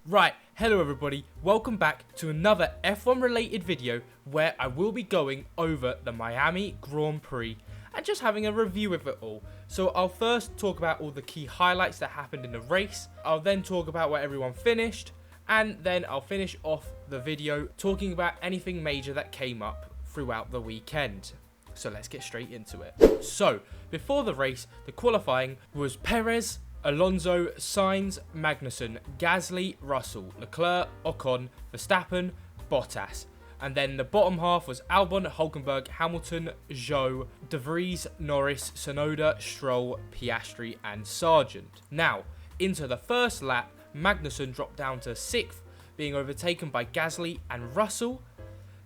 Right, hello everybody, welcome back to another F1 related video where I will be going over the Miami Grand Prix and just having a review of it all. So I'll first talk about all the key highlights that happened in the race, I'll then talk about where everyone finished, and then I'll finish off the video talking about anything major that came up throughout the weekend. So let's get straight into it. So, before the race, the qualifying was Perez, Alonso, Sainz, Magnussen, Gasly, Russell, Leclerc, Ocon, Verstappen, Bottas. And then the bottom half was Albon, Hulkenberg, Hamilton, Zhou, De Vries, Norris, Tsunoda, Stroll, Piastri and Sargent. Now, into the first lap, Magnussen dropped down to 6th, being overtaken by Gasly and Russell.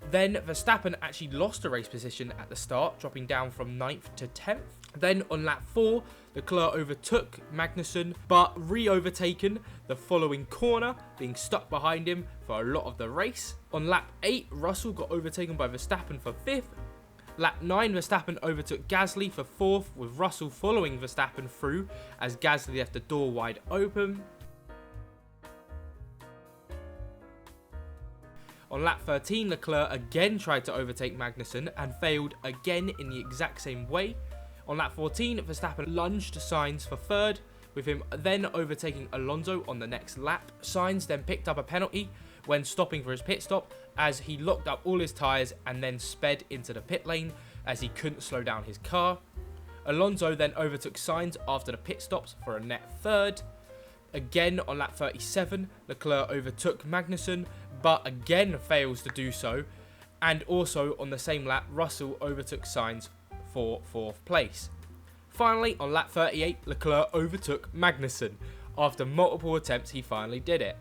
Then Verstappen actually lost a race position at the start, dropping down from 9th to 10th. Then on lap 4, Leclerc overtook Magnussen, but re-overtaken the following corner, being stuck behind him for a lot of the race. On lap 8, Russell got overtaken by Verstappen for 5th. Lap 9, Verstappen overtook Gasly for 4th, with Russell following Verstappen through as Gasly left the door wide open. On lap 13, Leclerc again tried to overtake Magnussen and failed again in the exact same way. On lap 14, Verstappen lunged Sainz for 3rd, with him then overtaking Alonso on the next lap. Sainz then picked up a penalty when stopping for his pit stop, as he locked up all his tyres and then sped into the pit lane as he couldn't slow down his car. Alonso then overtook Sainz after the pit stops for a net 3rd. Again on lap 37, Leclerc overtook Magnussen, but again fails to do so. And also on the same lap, Russell overtook Sainz for 4th place. Finally, on lap 38, Leclerc overtook Magnussen. After multiple attempts, he finally did it.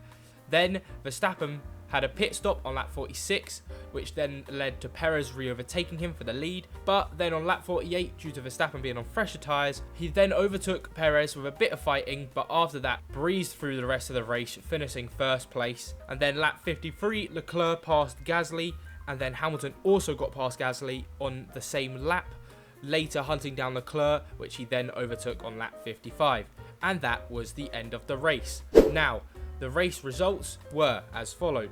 Then Verstappen had a pit stop on lap 46, which then led to Perez re-overtaking him for the lead. But then on lap 48, due to Verstappen being on fresher tyres, he then overtook Perez with a bit of fighting, but after that breezed through the rest of the race, finishing 1st place. And then lap 53, Leclerc passed Gasly, and then Hamilton also got past Gasly on the same lap, later hunting down Leclerc, which he then overtook on lap 55. And that was the end of the race. Now, the race results were as followed.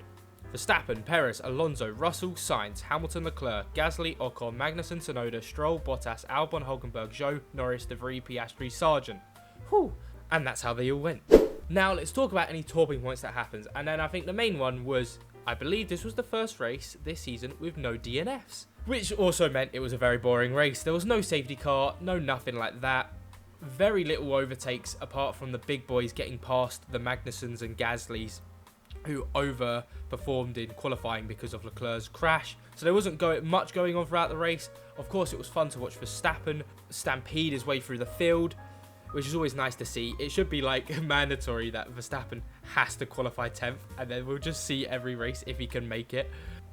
Verstappen, Perez, Alonso, Russell, Sainz, Hamilton, Leclerc, Gasly, Ocon, Magnussen, Tsunoda, Stroll, Bottas, Albon, Hulkenberg, Zhou, Norris, De Vries, Piastri, Sargent. Whew. And that's how they all went. Now let's talk about any talking points that happens. And then I think the main one was, I believe this was the first race this season with no DNFs. Which also meant it was a very boring race. There was no safety car, no nothing like that. Very little overtakes apart from the big boys getting past the Magnussens and Gaslys, who overperformed in qualifying because of Leclerc's crash. So there wasn't much going on throughout the race. Of course, it was fun to watch Verstappen stampede his way through the field, which is always nice to see. It should be like mandatory that Verstappen has to qualify 10th, and then we'll just see every race if he can make it,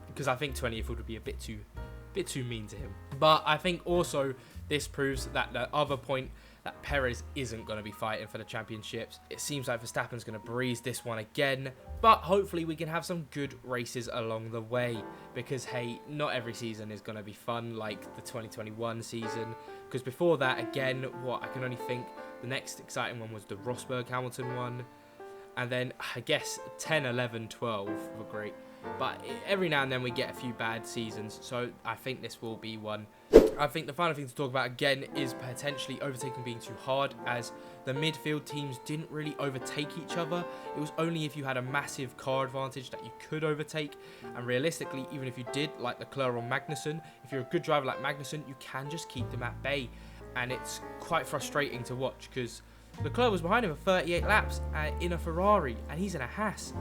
because I think 20th would be a bit too mean to him. But I think also this proves that the other point, that Perez isn't going to be fighting for the championships. It seems like Verstappen's going to breeze this one again, but hopefully we can have some good races along the way, because hey, not every season is going to be fun like the 2021 season, because before that, again, I can only think the next exciting one was the Rosberg-Hamilton one, and then I guess 10, 11, 12 were great. But every now and then we get a few bad seasons, so I think this will be one. I think the final thing to talk about again is potentially overtaking being too hard, as the midfield teams didn't really overtake each other. It was only if you had a massive car advantage that you could overtake, and realistically, even if you did, like Leclerc or Magnussen, if you're a good driver like Magnussen, you can just keep them at bay, and it's quite frustrating to watch, because Leclerc was behind him for 38 laps in a Ferrari, and he's in a Haas.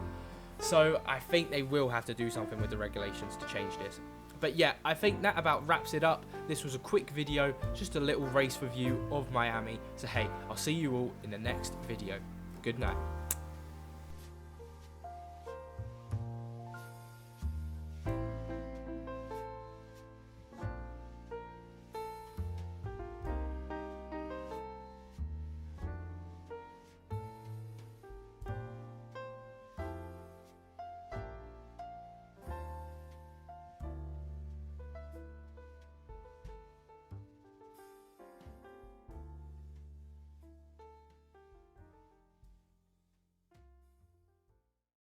So I think they will have to do something with the regulations to change this. But yeah, I think that about wraps it up. This was a quick video, just a little race review of Miami. So hey, I'll see you all in the next video. Good night.